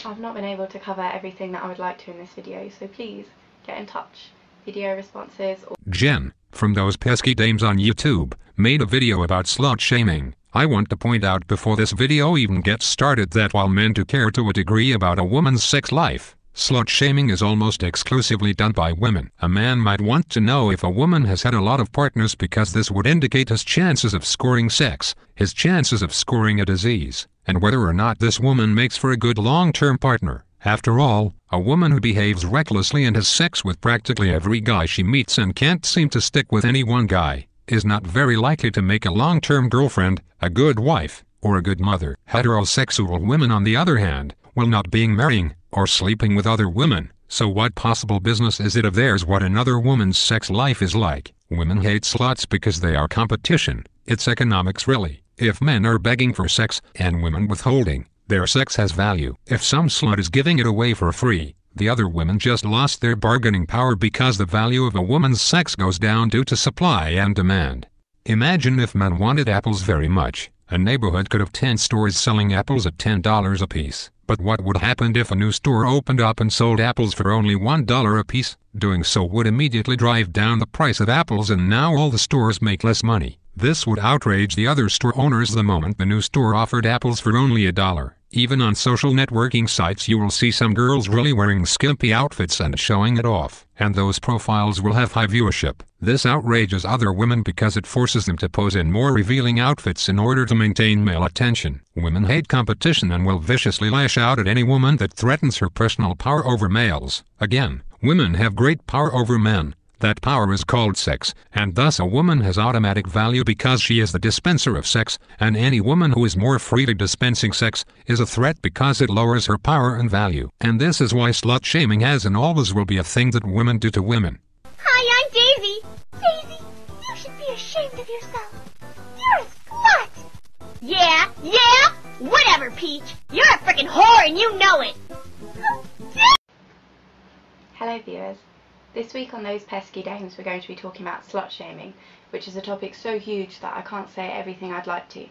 I've not been able to cover everything that I would like to in this video, so please get in touch. Video responses or Jen, from Those Pesky Dames on YouTube, made a video about slut shaming. I want to point out before this video even gets started that while men do care to a degree about a woman's sex life, slut shaming is almost exclusively done by women. A man might want to know if a woman has had a lot of partners because this would indicate his chances of scoring sex, his chances of scoring a disease, and whether or not this woman makes for a good long-term partner. After all, a woman who behaves recklessly and has sex with practically every guy she meets and can't seem to stick with any one guy, is not very likely to make a long-term girlfriend, a good wife, or a good mother. Heterosexual women, on the other hand, will not be marrying or sleeping with other women, so what possible business is it of theirs what another woman's sex life is like? Women hate sluts because they are competition. It's economics really. If men are begging for sex and women withholding, their sex has value. If some slut is giving it away for free, the other women just lost their bargaining power because the value of a woman's sex goes down due to supply and demand. Imagine if men wanted apples very much. A neighborhood could have 10 stores selling apples at $10 a piece. But what would happen if a new store opened up and sold apples for only $1 a piece? Doing so would immediately drive down the price of apples, and now all the stores make less money. This would outrage the other store owners the moment the new store offered apples for only $1. Even on social networking sites you will see some girls really wearing skimpy outfits and showing it off, and those profiles will have high viewership. This outrages other women because it forces them to pose in more revealing outfits in order to maintain male attention. Women hate competition and will viciously lash out at any woman that threatens her personal power over males. Again, women have great power over men. That power is called sex, and thus a woman has automatic value because she is the dispenser of sex, and any woman who is more freely dispensing sex is a threat because it lowers her power and value. And this is why slut shaming has and always will be a thing that women do to women. Hi, I'm Daisy. Daisy, you should be ashamed of yourself. You're a slut. Yeah, whatever, Peach. You're a frickin' whore and you know it. Hello viewers. This week on Those Pesky Dames we're going to be talking about slut shaming, which is a topic so huge that I can't say everything I'd like to.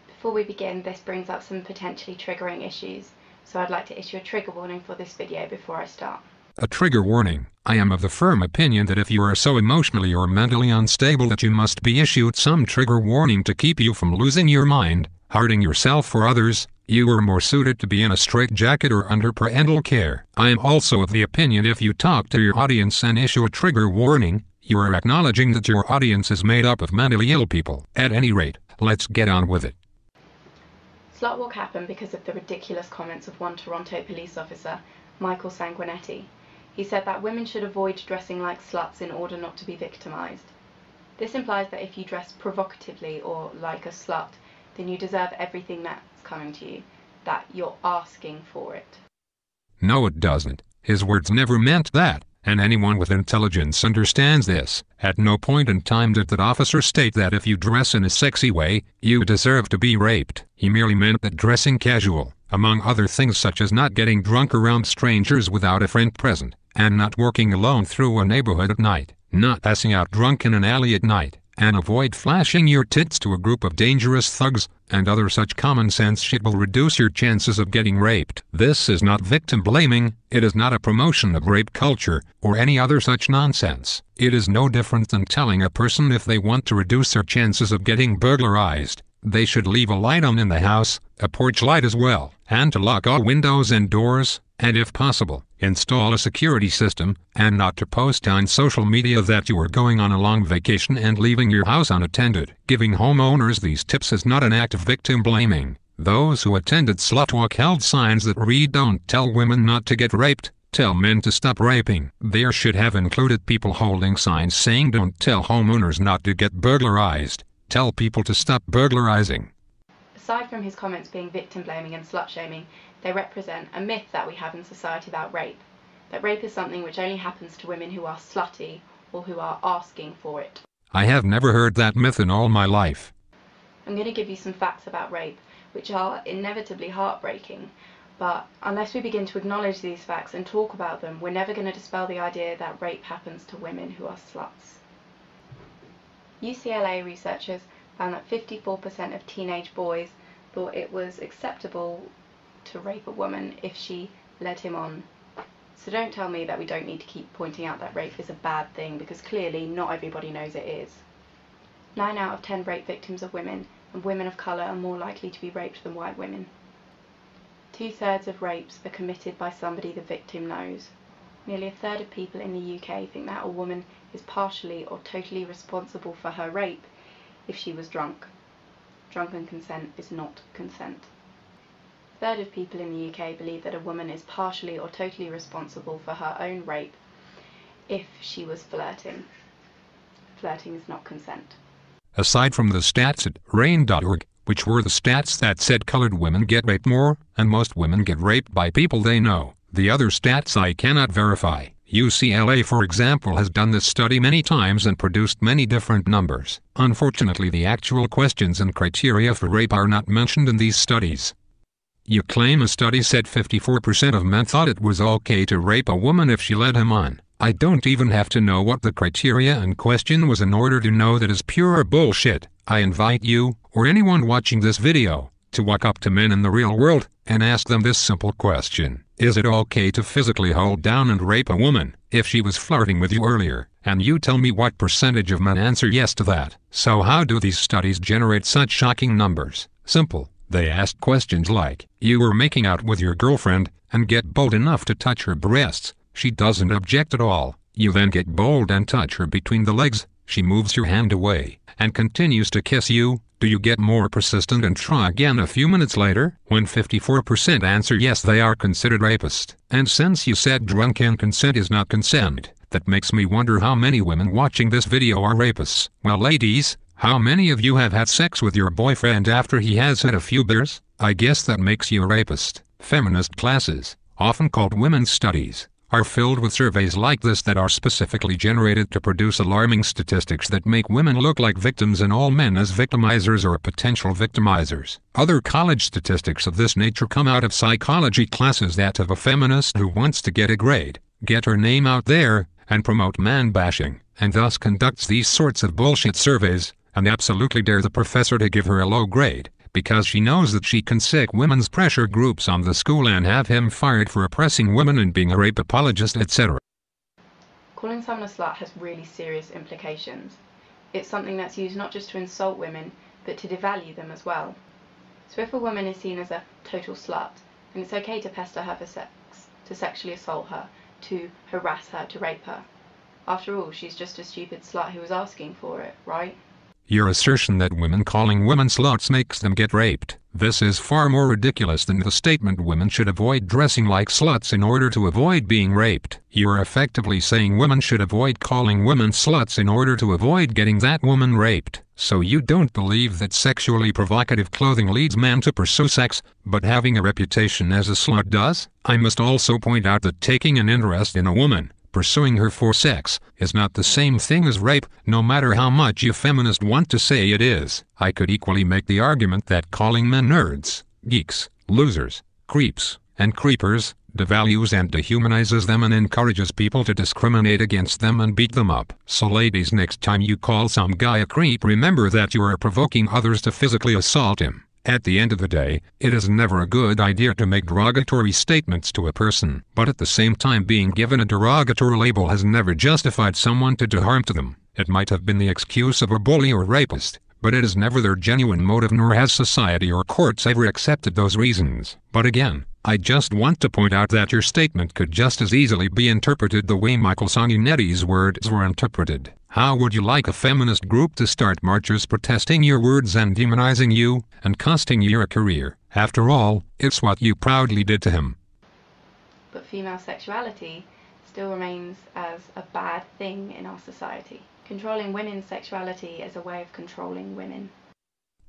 Before we begin, this brings up some potentially triggering issues, so I'd like to issue a trigger warning for this video before I start. A trigger warning. I am of the firm opinion that if you are so emotionally or mentally unstable that you must be issued some trigger warning to keep you from losing your mind, hurting yourself or others, you are more suited to be in a straitjacket or under parental care. I am also of the opinion if you talk to your audience and issue a trigger warning, you are acknowledging that your audience is made up of mentally ill people. At any rate, let's get on with it. Slut Walk happened because of the ridiculous comments of one Toronto police officer, Michael Sanguinetti. He said that women should avoid dressing like sluts in order not to be victimized. This implies that if you dress provocatively or like a slut, then you deserve everything that's coming to you, that you're asking for it. No, it doesn't. His words never meant that, and anyone with intelligence understands this. At no point in time did that officer state that if you dress in a sexy way, you deserve to be raped. He merely meant that dressing casual, among other things such as not getting drunk around strangers without a friend present, and not walking alone through a neighborhood at night, not passing out drunk in an alley at night, and avoid flashing your tits to a group of dangerous thugs, and other such common sense shit will reduce your chances of getting raped. This is not victim blaming, it is not a promotion of rape culture, or any other such nonsense. It is no different than telling a person if they want to reduce their chances of getting burglarized, they should leave a light on in the house, a porch light as well, and to lock all windows and doors, and if possible, install a security system, and not to post on social media that you are going on a long vacation and leaving your house unattended. Giving homeowners these tips is not an act of victim blaming. Those who attended Slut Walk held signs that read "Don't tell women not to get raped, tell men to stop raping." There should have included people holding signs saying "Don't tell homeowners not to get burglarized, tell people to stop burglarizing." Aside from his comments being victim blaming and slut shaming, they represent a myth that we have in society about rape. That rape is something which only happens to women who are slutty or who are asking for it. I have never heard that myth in all my life. I'm going to give you some facts about rape, which are inevitably heartbreaking, but unless we begin to acknowledge these facts and talk about them, we're never going to dispel the idea that rape happens to women who are sluts. UCLA researchers found that 54% of teenage boys thought it was acceptable to rape a woman if she led him on. So don't tell me that we don't need to keep pointing out that rape is a bad thing, because clearly not everybody knows it is. 9 out of 10 rape victims are women, and women of colour are more likely to be raped than white women. 2/3 of rapes are committed by somebody the victim knows. Nearly a third of people in the UK think that a woman is partially or totally responsible for her rape if she was drunk. Drunken consent is not consent. A third of people in the UK believe that a woman is partially or totally responsible for her own rape if she was flirting. Flirting is not consent. Aside from the stats at RAIN.org, which were the stats that said colored women get raped more, and most women get raped by people they know, the other stats I cannot verify. UCLA, for example, has done this study many times and produced many different numbers. Unfortunately, the actual questions and criteria for rape are not mentioned in these studies. You claim a study said 54% of men thought it was okay to rape a woman if she led him on. I don't even have to know what the criteria and question was in order to know that is pure bullshit. I invite you, or anyone watching this video, to walk up to men in the real world and ask them this simple question. Is it okay to physically hold down and rape a woman if she was flirting with you earlier? And you tell me what percentage of men answer yes to that. So how do these studies generate such shocking numbers? Simple. They ask questions like, you were making out with your girlfriend and get bold enough to touch her breasts. She doesn't object at all. You then get bold and touch her between the legs. She moves your hand away and continues to kiss you. Do you get more persistent and try again a few minutes later? When 54% answer yes, they are considered rapist. And since you said drunken consent is not consent, that makes me wonder how many women watching this video are rapists. Well, ladies, how many of you have had sex with your boyfriend after he has had a few beers? I guess that makes you a rapist. Feminist classes, often called women's studies, are filled with surveys like this that are specifically generated to produce alarming statistics that make women look like victims and all men as victimizers or potential victimizers. Other college statistics of this nature come out of psychology classes, that of a feminist who wants to get a grade, get her name out there, and promote man-bashing, and thus conducts these sorts of bullshit surveys, and absolutely dare the professor to give her a low grade, because she knows that she can sick women's pressure groups on the school and have him fired for oppressing women and being a rape apologist, etc. Calling someone a slut has really serious implications. It's something that's used not just to insult women, but to devalue them as well. So if a woman is seen as a total slut, then it's okay to pester her for sex, to sexually assault her, to harass her, to rape her. After all, she's just a stupid slut who was asking for it, right? Your assertion that women calling women sluts makes them get raped. This is far more ridiculous than the statement women should avoid dressing like sluts in order to avoid being raped. You are effectively saying women should avoid calling women sluts in order to avoid getting that woman raped. So you don't believe that sexually provocative clothing leads men to pursue sex, but having a reputation as a slut does? I must also point out that taking an interest in a woman, pursuing her for sex, is not the same thing as rape, no matter how much you feminists want to say it is. I could equally make the argument that calling men nerds, geeks, losers, creeps, and creepers devalues and dehumanizes them and encourages people to discriminate against them and beat them up. So ladies, next time you call some guy a creep, remember that you are provoking others to physically assault him. At the end of the day, it is never a good idea to make derogatory statements to a person, but at the same time, being given a derogatory label has never justified someone to do harm to them. It might have been the excuse of a bully or rapist, but it is never their genuine motive, nor has society or courts ever accepted those reasons. But again, I just want to point out that your statement could just as easily be interpreted the way Michael Sanguinetti's words were interpreted. How would you like a feminist group to start marches protesting your words and demonizing you, and costing you your career? After all, it's what you proudly did to him. But female sexuality still remains as a bad thing in our society. Controlling women's sexuality as a way of controlling women.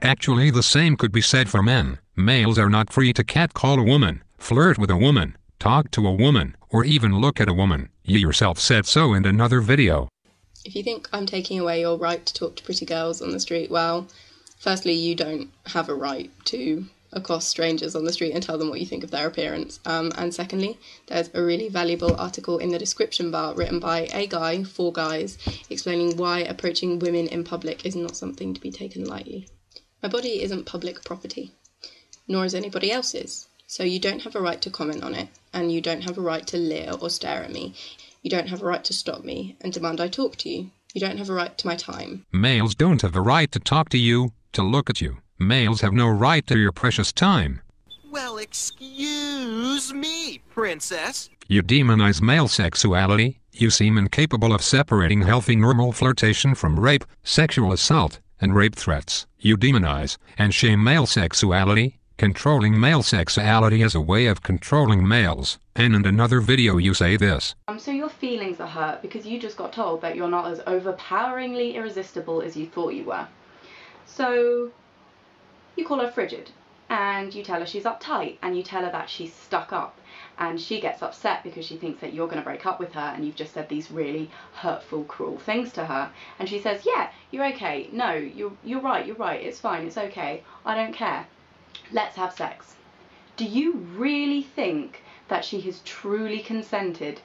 Actually, the same could be said for men. Males are not free to catcall a woman, flirt with a woman, talk to a woman, or even look at a woman. You yourself said so in another video. If you think I'm taking away your right to talk to pretty girls on the street, well, firstly, you don't have a right to accost strangers on the street and tell them what you think of their appearance. And secondly, there's a really valuable article in the description bar written by a guy for guys explaining why approaching women in public is not something to be taken lightly. My body isn't public property, nor is anybody else's. So you don't have a right to comment on it, and you don't have a right to leer or stare at me. You don't have a right to stop me and demand I talk to you. You don't have a right to my time. Males don't have a right to talk to you, to look at you. Males have no right to your precious time. Well, excuse me, princess. You demonize male sexuality. You seem incapable of separating healthy normal flirtation from rape, sexual assault, and rape threats. You demonize and shame male sexuality, controlling male sexuality as a way of controlling males. And in another video you say this. So your feelings are hurt because you just got told that you're not as overpoweringly irresistible as you thought you were. So you call her frigid, and you tell her she's uptight, and you tell her that she's stuck up, and she gets upset because she thinks that you're going to break up with her and you've just said these really hurtful, cruel things to her. And she says, yeah, you're okay. No, you're right, it's fine, it's okay. I don't care. Let's have sex. Do you really think that she has truly consented,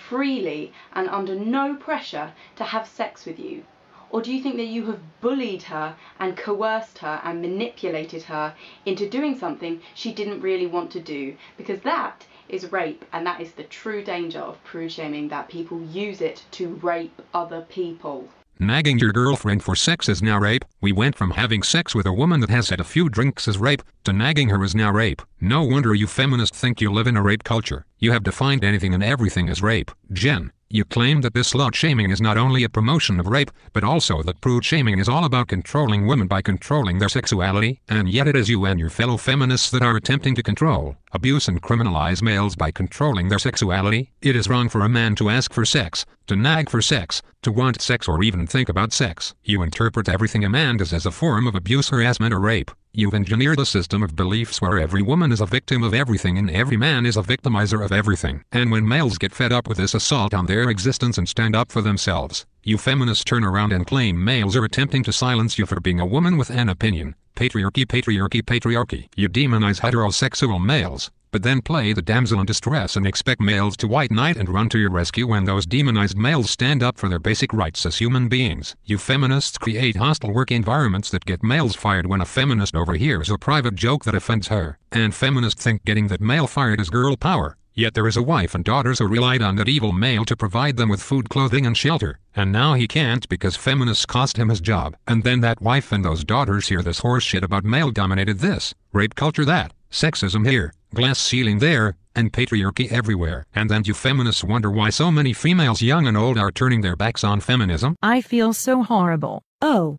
freely and under no pressure, to have sex with you? Or do you think that you have bullied her and coerced her and manipulated her into doing something she didn't really want to do? Because that is rape, and that is the true danger of prude shaming, that people use it to rape other people. Nagging your girlfriend for sex is now rape. We went from having sex with a woman that has had a few drinks as rape, to nagging her is now rape. No wonder you feminists think you live in a rape culture. You have defined anything and everything as rape. Jen, you claim that this slut shaming is not only a promotion of rape, but also that prude shaming is all about controlling women by controlling their sexuality, and yet it is you and your fellow feminists that are attempting to control, abuse and criminalize males by controlling their sexuality. It is wrong for a man to ask for sex, to nag for sex, to want sex or even think about sex. You interpret everything a man does as a form of abuse, harassment or rape. You've engineered a system of beliefs where every woman is a victim of everything and every man is a victimizer of everything. And when males get fed up with this assault on their existence and stand up for themselves, you feminists turn around and claim males are attempting to silence you for being a woman with an opinion. Patriarchy, patriarchy, patriarchy. You demonize heterosexual males, but then play the damsel in distress and expect males to white knight and run to your rescue when those demonized males stand up for their basic rights as human beings. You feminists create hostile work environments that get males fired when a feminist overhears a private joke that offends her. And feminists think getting that male fired is girl power. Yet there is a wife and daughters who relied on that evil male to provide them with food, clothing and shelter. And now he can't because feminists cost him his job. And then that wife and those daughters hear this horse shit about male-dominated this, rape culture that, sexism here, glass ceiling there, and patriarchy everywhere. And then you feminists wonder why so many females young and old are turning their backs on feminism. I feel so horrible. Oh.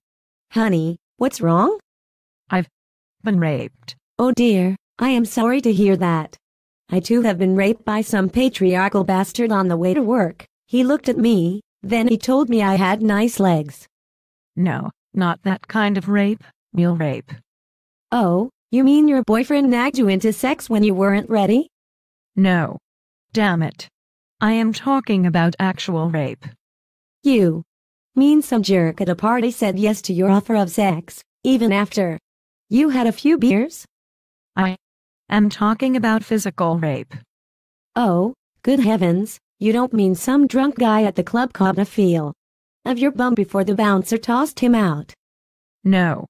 Honey, what's wrong? I've been raped. Oh dear, I am sorry to hear that. I too have been raped by some patriarchal bastard on the way to work. He looked at me, then he told me I had nice legs. No, not that kind of rape, real rape. Oh, you mean your boyfriend nagged you into sex when you weren't ready? No. Damn it. I am talking about actual rape. You mean some jerk at a party said yes to your offer of sex, even after you had a few beers? I'm talking about physical rape. Oh, good heavens, you don't mean some drunk guy at the club caught a feel of your bum before the bouncer tossed him out? No.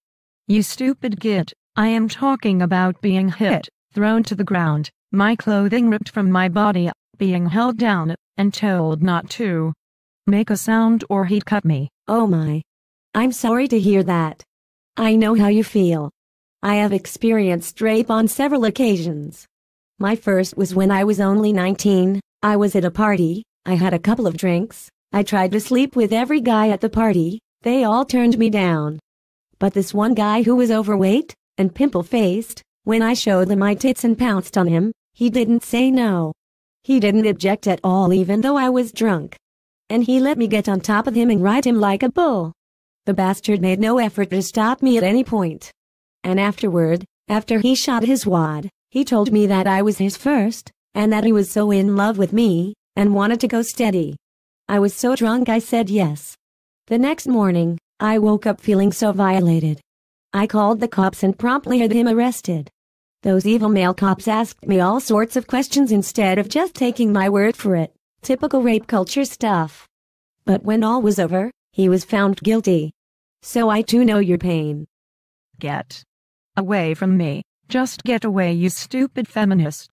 You stupid git, I am talking about being hit, thrown to the ground, my clothing ripped from my body, being held down, and told not to make a sound or he'd cut me. Oh my. I'm sorry to hear that. I know how you feel. I have experienced rape on several occasions. My first was when I was only 19, I was at a party, I had a couple of drinks, I tried to sleep with every guy at the party, they all turned me down. But this one guy who was overweight and pimple-faced, when I showed him my tits and pounced on him, he didn't say no. He didn't object at all even though I was drunk. And he let me get on top of him and ride him like a bull. The bastard made no effort to stop me at any point. And afterward, after he shot his wad, he told me that I was his first, and that he was so in love with me, and wanted to go steady. I was so drunk I said yes. The next morning, I woke up feeling so violated. I called the cops and promptly had him arrested. Those evil male cops asked me all sorts of questions instead of just taking my word for it. Typical rape culture stuff. But when all was over, he was found guilty. So I too know your pain. Get away from me, Just get away, you stupid feminist.